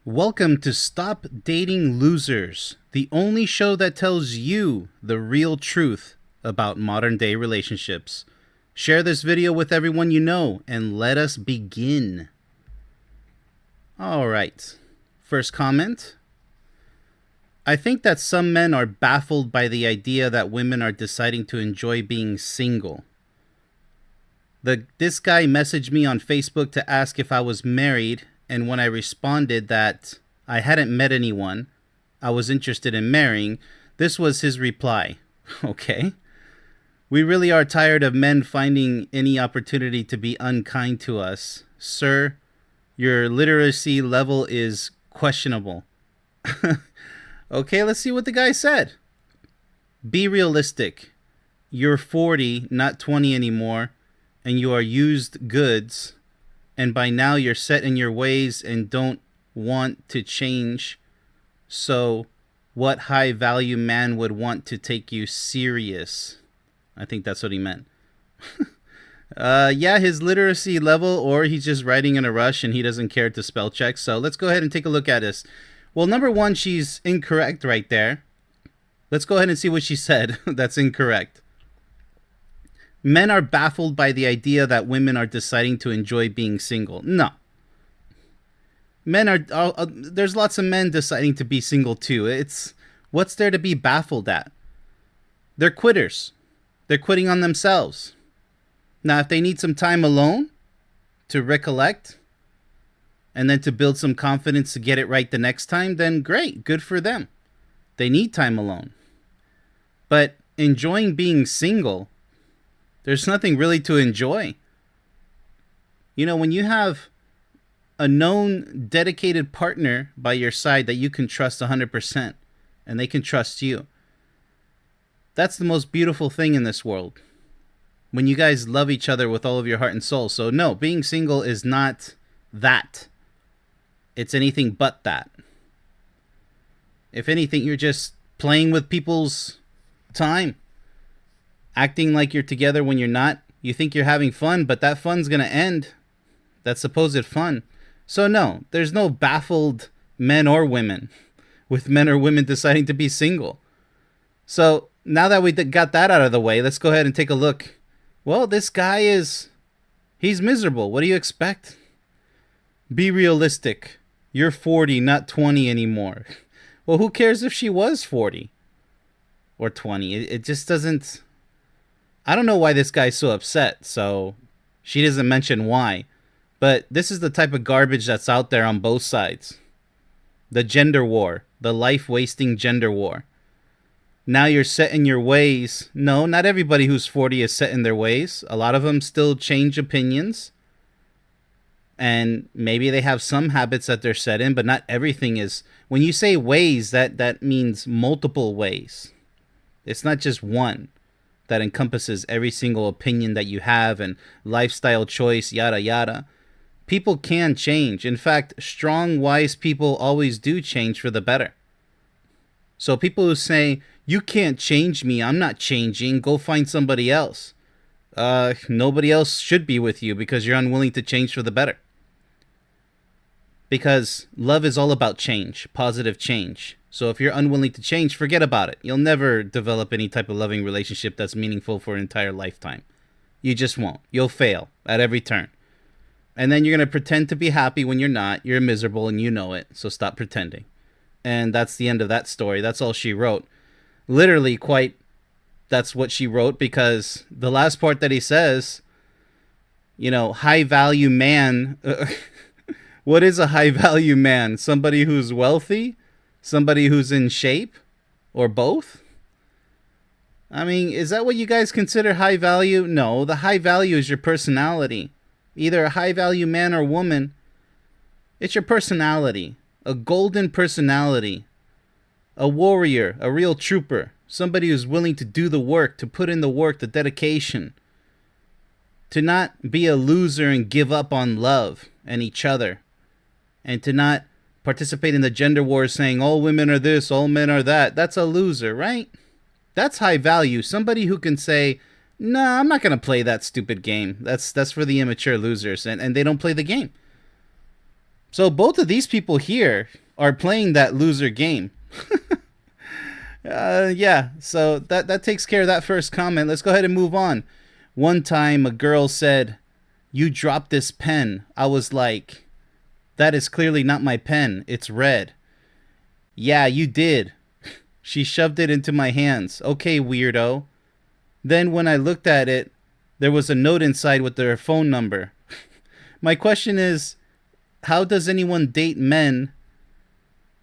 Welcome to Stop Dating Losers, the only show that tells you the real truth about modern day relationships. Share this video with everyone you know and let us begin. Alright, first comment. I think that some men are baffled by the idea that women are deciding to enjoy being single. This guy messaged me on Facebook to ask if I was married, and when I responded that I hadn't met anyone I was interested in marrying, this was his reply. Okay. We really are tired of men finding any opportunity to be unkind to us. Sir, your literacy level is questionable. Okay, let's see what the guy said. Be realistic. You're 40, not 20 anymore, and you are used goods. And by now you're set in your ways and don't want to change. So what high value man would want to take you serious? I think that's what he meant. Yeah, his literacy level, or he's just writing in a rush and he doesn't care to spell check. So let's go ahead and take a look at this. Well, number one, she's incorrect right there. Let's go ahead and see what she said. That's incorrect. Men are baffled by the idea that women are deciding to enjoy being single. No. Men are, there's lots of men deciding to be single too. What's there to be baffled at? They're quitters. They're quitting on themselves. Now, if they need some time alone to recollect and then to build some confidence to get it right the next time, then great, good for them. They need time alone. But enjoying being single, there's nothing really to enjoy. You know, when you have a known dedicated partner by your side that you can trust 100% and they can trust you, that's the most beautiful thing in this world. When you guys love each other with all of your heart and soul. So no, being single is not that. It's anything but that. If anything, you're just playing with people's time. Acting like you're together when you're not. You think you're having fun, but that fun's going to end. That supposed fun. So no, there's no baffled men or women with men or women deciding to be single. So now that we got that out of the way, let's go ahead and take a look. Well, this guy he's miserable. What do you expect? Be realistic. You're 40, not 20 anymore. Well, who cares if she was 40 or 20? It just doesn't... I don't know why this guy's so upset, so she doesn't mention why. But this is the type of garbage that's out there on both sides. The gender war. The life-wasting gender war. Now you're set in your ways. No, not everybody who's 40 is set in their ways. A lot of them still change opinions. And maybe they have some habits that they're set in, but not everything is. When you say ways, that means multiple ways. It's not just one that encompasses every single opinion that you have and lifestyle choice, yada, yada. People can change. In fact, strong, wise people always do change for the better. So people who say, you can't change me, I'm not changing, go find somebody else. Nobody else should be with you because you're unwilling to change for the better. Because love is all about change, positive change. So if you're unwilling to change, forget about it. You'll never develop any type of loving relationship that's meaningful for an entire lifetime. You just won't. You'll fail at every turn. And then you're going to pretend to be happy when you're not. You're miserable and you know it. So stop pretending. And that's the end of that story. That's all she wrote. Literally that's what she wrote, because the last part that he says, you know, high value man. What is a high value man? Somebody who's wealthy? Somebody who's in shape? Or both? I mean, is that what you guys consider high value? No, the high value is your personality. Either a high value man or woman. It's your personality. A golden personality. A warrior, a real trooper. Somebody who's willing to do the work, to put in the work, the dedication. To not be a loser and give up on love and each other. And to not participate in the gender wars saying all women are this, all men are that. That's a loser, right? That's high value. Somebody who can say, no, I'm not going to play that stupid game. That's for the immature losers. And they don't play the game. So both of these people here are playing that loser game. Yeah, so that takes care of that first comment. Let's go ahead and move on. One time a girl said, "You dropped this pen." I was like, "That is clearly not my pen. It's red." "Yeah, you did." "She shoved it into my hands." "Okay, weirdo." Then when I looked at it, there was a note inside with their phone number. My question is, how does anyone date men?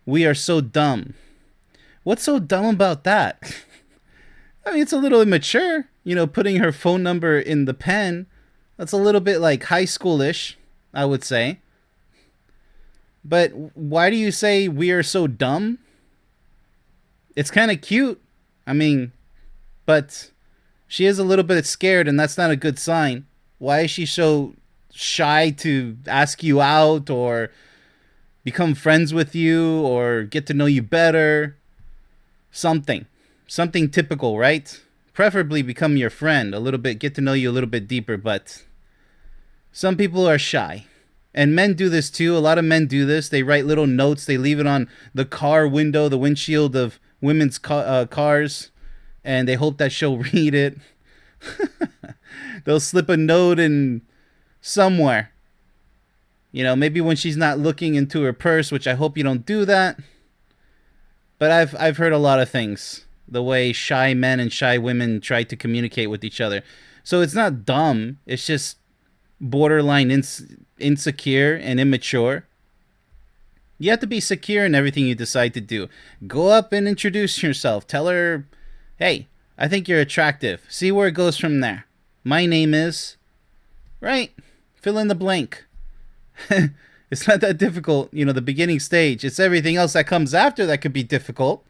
We are so dumb. What's so dumb about that? I mean, it's a little immature, putting her phone number in the pen. That's a little bit like high schoolish, I would say. But why do you say we are so dumb? It's kind of cute. I mean, but she is a little bit scared, and that's not a good sign. Why is she so shy to ask you out or become friends with you or get to know you better? Something typical, right? Preferably become your friend a little bit, get to know you a little bit deeper, but some people are shy. And men do this too. A lot of men do this. They write little notes. They leave it on the car window, the windshield of women's cars, and they hope that she'll read it. They'll slip a note in somewhere. Maybe when she's not looking into her purse, which I hope you don't do that. But I've heard a lot of things, the way shy men and shy women try to communicate with each other. So it's not dumb. It's just borderline insecure and immature. You have to be secure in everything you decide to do. Go up and introduce yourself. Tell her, "Hey, I think you're attractive." See where it goes from there. "My name is," right? Fill in the blank. It's not that difficult, the beginning stage. It's everything else that comes after that could be difficult.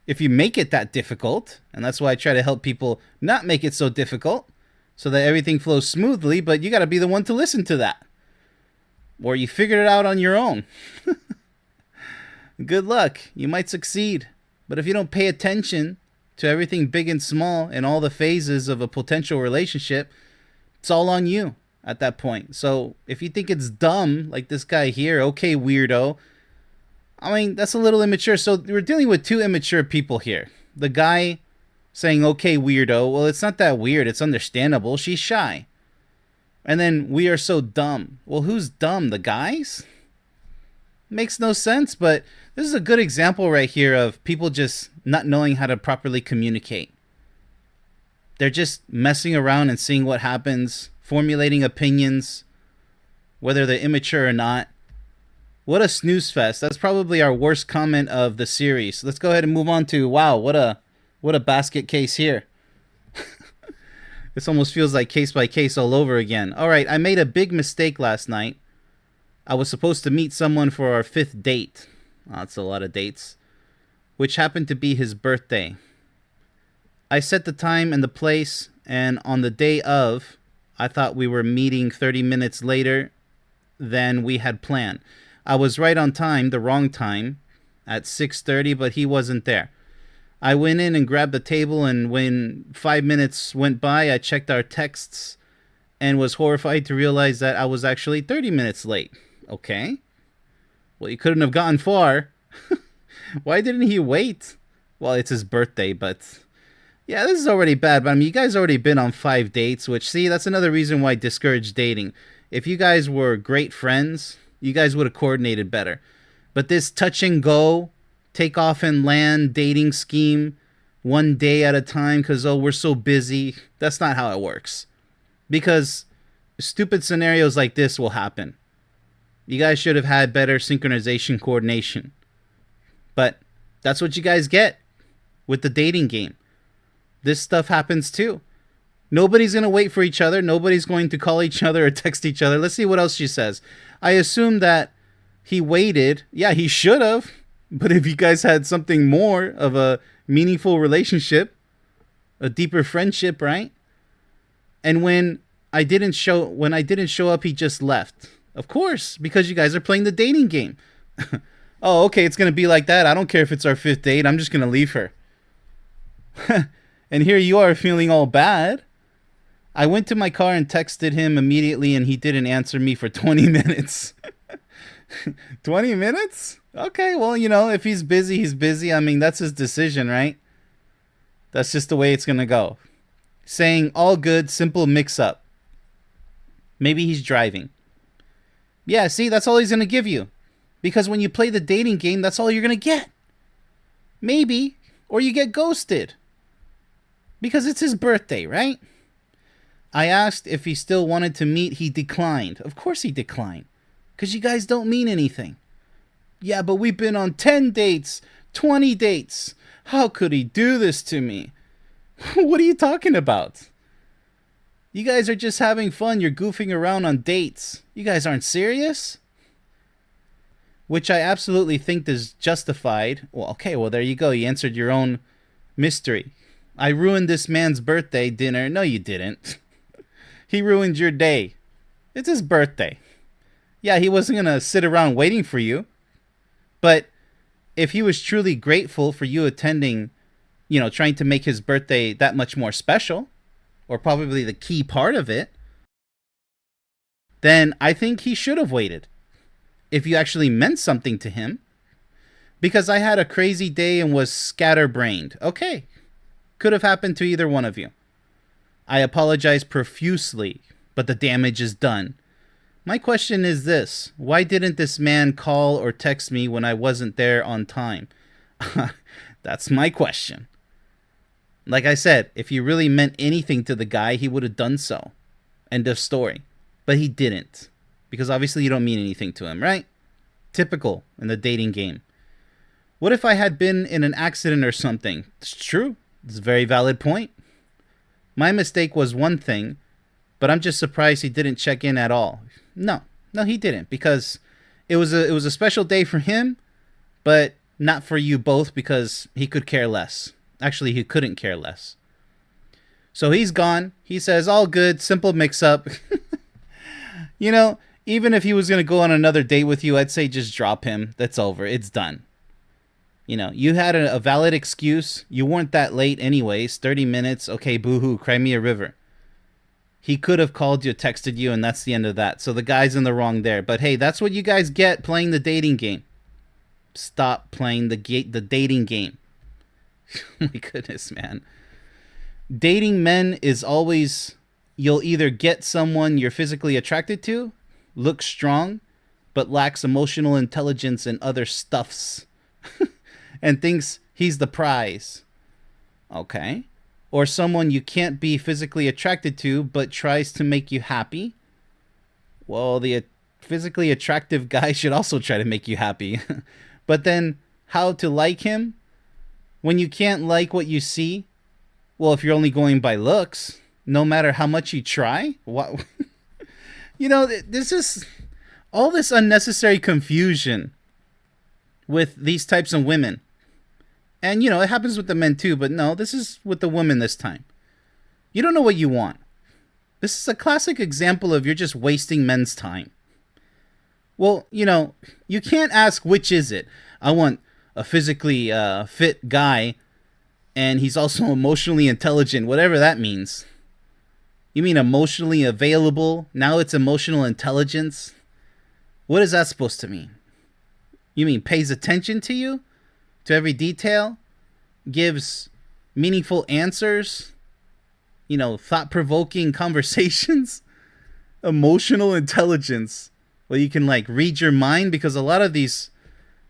If you make it that difficult, and that's why I try to help people not make it so difficult, so that everything flows smoothly, but you got to be the one to listen to that. Or you figured it out on your own. Good luck. You might succeed. But if you don't pay attention to everything big and small and all the phases of a potential relationship, it's all on you at that point. So if you think it's dumb, like this guy here, "Okay, weirdo," I mean, that's a little immature. So we're dealing with two immature people here. The guy saying, "Okay, weirdo." Well, it's not that weird. It's understandable. She's shy. And then, "We are so dumb." Well, who's dumb? The guys? Makes no sense, but this is a good example right here of people just not knowing how to properly communicate. They're just messing around and seeing what happens, formulating opinions, whether they're immature or not. What a snooze fest. That's probably our worst comment of the series. Let's go ahead and move on to, wow, what a basket case here. This almost feels like case by case all over again. All right, I made a big mistake last night. I was supposed to meet someone for our 5th date. Oh, that's a lot of dates. Which happened to be his birthday. I set the time and the place, and on the day of, I thought we were meeting 30 minutes later than we had planned. I was right on time, the wrong time, at 6:30, but he wasn't there. I went in and grabbed the table, and when 5 minutes went by, I checked our texts and was horrified to realize that I was actually 30 minutes late. Okay. Well, you couldn't have gotten far. Why didn't he wait? Well, it's his birthday, but yeah, this is already bad. But I mean, you guys already been on 5 dates, which, see, that's another reason why I discourage dating. If you guys were great friends, you guys would have coordinated better. But this touch and go, take off and land dating scheme, one day at a time because, oh, we're so busy, that's not how it works. Because stupid scenarios like this will happen. You guys should have had better synchronization coordination. But that's what you guys get with the dating game. This stuff happens too. Nobody's going to wait for each other. Nobody's going to call each other or text each other. Let's see what else she says. I assume that he waited. Yeah, he should have. But if you guys had something more of a meaningful relationship, a deeper friendship, right? And when I didn't show up, he just left. Of course, because you guys are playing the dating game. Oh, okay, it's going to be like that. I don't care if it's our 5th date. I'm just going to leave her. And here you are feeling all bad. I went to my car and texted him immediately, and he didn't answer me for 20 minutes. 20 minutes? Okay, well, you know, if he's busy, he's busy. I mean, that's his decision, right? That's just the way it's going to go. Saying all good, simple mix up. Maybe he's driving. Yeah, see, that's all he's going to give you. Because when you play the dating game, that's all you're going to get. Maybe. Or you get ghosted. Because it's his birthday, right? I asked if he still wanted to meet. He declined. Of course he declined. Because you guys don't mean anything. Yeah, but we've been on 10 dates, 20 dates. How could he do this to me? What are you talking about? You guys are just having fun. You're goofing around on dates. You guys aren't serious? Which I absolutely think is justified. Well, okay, well, there you go. You answered your own mystery. I ruined this man's birthday dinner. No, you didn't. He ruined your day. It's his birthday. Yeah, he wasn't going to sit around waiting for you. But if he was truly grateful for you attending, you know, trying to make his birthday that much more special, or probably the key part of it, then I think he should have waited. If you actually meant something to him. Because I had a crazy day and was scatterbrained. Okay. Could have happened to either one of you. I apologize profusely, but the damage is done. My question is this. Why didn't this man call or text me when I wasn't there on time? That's my question. Like I said, if you really meant anything to the guy, he would have done so. End of story. But he didn't. Because obviously you don't mean anything to him, right? Typical in the dating game. What if I had been in an accident or something? It's true. It's a very valid point. My mistake was one thing, but I'm just surprised he didn't check in at all. No, he didn't, because it was a special day for him, but not for you both, because he could care less. Actually, he couldn't care less. So he's gone. He says, all good, simple mix-up. You know, even if he was going to go on another date with you, I'd say just drop him. That's over. It's done. You know, you had a valid excuse. You weren't that late anyways. 30 minutes. Okay, boo-hoo, cry me a river. He could have called you, texted you, and that's the end of that. So the guy's in the wrong there. But hey, that's what you guys get playing the dating game. Stop playing the dating game. My goodness, man. Dating men is always, you'll either get someone you're physically attracted to, looks strong, but lacks emotional intelligence and other stuffs, and thinks he's the prize. Okay. Or someone you can't be physically attracted to, but tries to make you happy. Well, the physically attractive guy should also try to make you happy. But then, how to like him? When you can't like what you see? Well, if you're only going by looks, no matter how much you try? What? You know, this is all this unnecessary confusion with these types of women. And, you know, it happens with the men too, but no, this is with the women this time. You don't know what you want. This is a classic example of you're just wasting men's time. Well, you know, you can't ask which is it. I want a physically fit guy, and he's also emotionally intelligent, whatever that means. You mean emotionally available? Now it's emotional intelligence? What is that supposed to mean? You mean pays attention to you? To every detail? Gives meaningful answers? You know, thought-provoking conversations? Emotional intelligence. Well, you can, like, read your mind, because a lot of these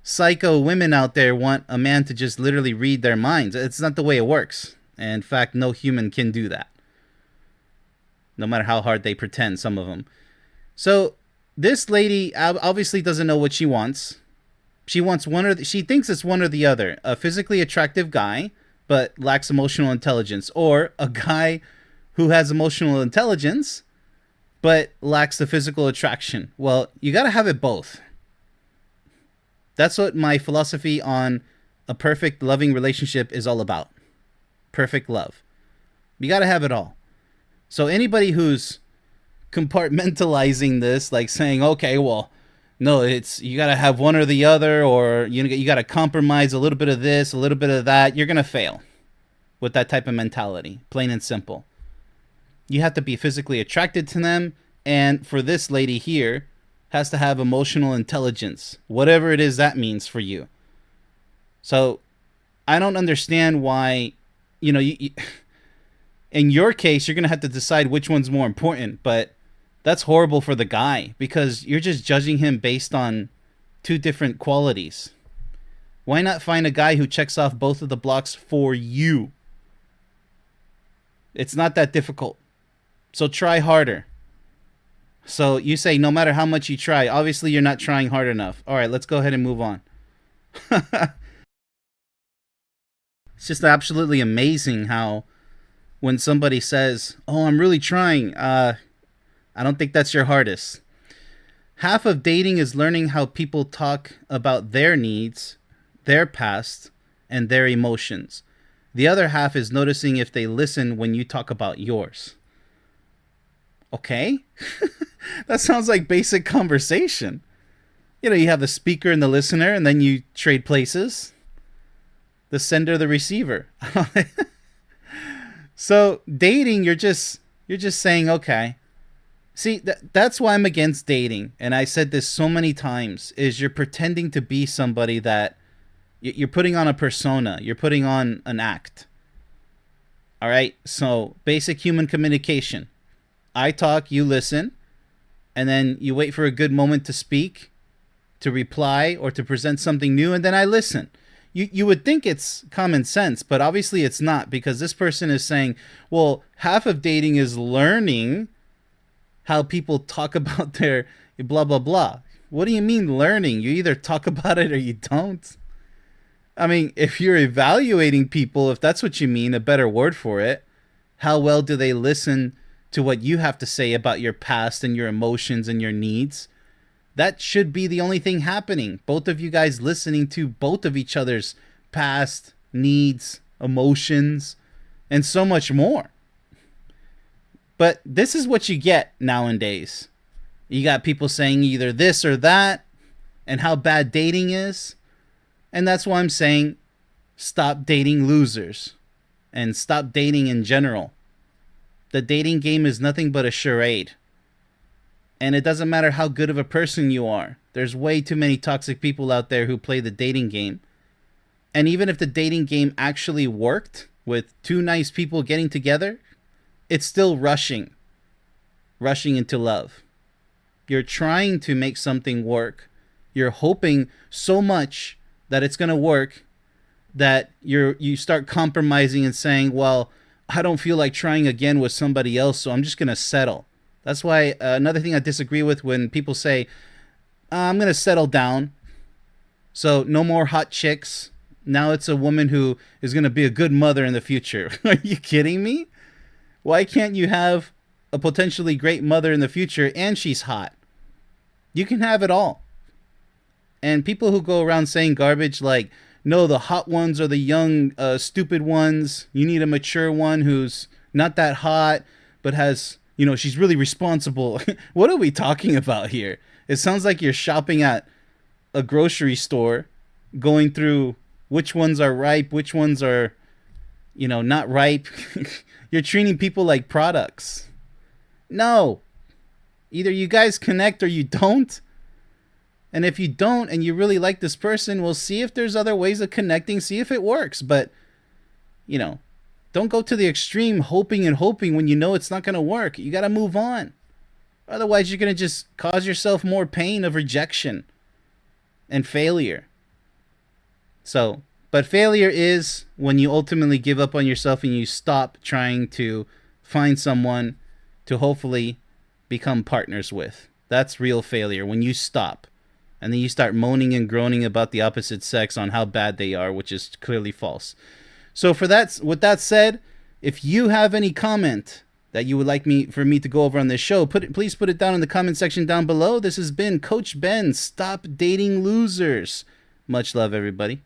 psycho women out there want a man to just literally read their minds. It's not the way it works. And in fact, no human can do that. No matter how hard they pretend, some of them. So, this lady obviously doesn't know what she wants. She wants she thinks it's one or the other. A physically attractive guy, but lacks emotional intelligence. Or a guy who has emotional intelligence, but lacks the physical attraction. Well, you gotta have it both. That's what my philosophy on a perfect loving relationship is all about. Perfect love. You gotta have it all. So anybody who's compartmentalizing this, like saying, okay, well, no, it's you got to have one or the other, or you got to compromise a little bit of this, a little bit of that. You're going to fail with that type of mentality, plain and simple. You have to be physically attracted to them. And for this lady here, has to have emotional intelligence, whatever it is that means for you. So I don't understand why, in your case, you're going to have to decide which one's more important, but that's horrible for the guy because you're just judging him based on two different qualities. Why not find a guy who checks off both of the blocks for you? It's not that difficult. So try harder. So you say no matter how much you try, obviously you're not trying hard enough. All right, let's go ahead and move on. It's just absolutely amazing how when somebody says, "Oh, I'm really trying," I don't think that's your hardest. Half of dating is learning how people talk about their needs, their past, and their emotions. The other half is noticing if they listen when you talk about yours. Okay? That sounds like basic conversation. You have the speaker and the listener, and then you trade places. The sender, the receiver. So dating, you're just saying, okay. See, that's why I'm against dating. And I said this so many times, is you're pretending to be somebody that you're putting on a persona. You're putting on an act. All right? So basic human communication. I talk, you listen, and then you wait for a good moment to speak, to reply, or to present something new, and then I listen. You would think it's common sense, but obviously it's not, because this person is saying, well, half of dating is learning how people talk about their blah, blah, blah. What do you mean learning? You either talk about it or you don't. I mean, if you're evaluating people, if that's what you mean, a better word for it, how well do they listen to what you have to say about your past and your emotions and your needs? That should be the only thing happening. Both of you guys listening to both of each other's past, needs, emotions, and so much more. But this is what you get nowadays. You got people saying either this or that and how bad dating is. And that's why I'm saying stop dating losers and stop dating in general. The dating game is nothing but a charade. And it doesn't matter how good of a person you are. There's way too many toxic people out there who play the dating game. And even if the dating game actually worked with two nice people getting together, it's still rushing into love. You're trying to make something work. You're hoping so much that it's going to work that you start compromising and saying, well, I don't feel like trying again with somebody else, so I'm just going to settle. That's why another thing I disagree with when people say, I'm going to settle down. So no more hot chicks. Now it's a woman who is going to be a good mother in the future. Are you kidding me? Why can't you have a potentially great mother in the future and she's hot? You can have it all. And people who go around saying garbage like, no, the hot ones are the young, stupid ones. You need a mature one who's not that hot, but has, she's really responsible. What are we talking about here? It sounds like you're shopping at a grocery store, going through which ones are ripe, which ones are, not ripe. You're treating people like products. No. Either you guys connect or you don't. And if you don't and you really like this person, we'll see if there's other ways of connecting, see if it works. But, don't go to the extreme hoping and hoping when you know it's not going to work. You got to move on. Otherwise, you're going to just cause yourself more pain of rejection and failure. But failure is when you ultimately give up on yourself and you stop trying to find someone to hopefully become partners with. That's real failure, when you stop. And then you start moaning and groaning about the opposite sex on how bad they are, which is clearly false. So with that said, if you have any comment that you would like for me to go over on this show, please put it down in the comment section down below. This has been Coach Ben. Stop dating losers. Much love, everybody.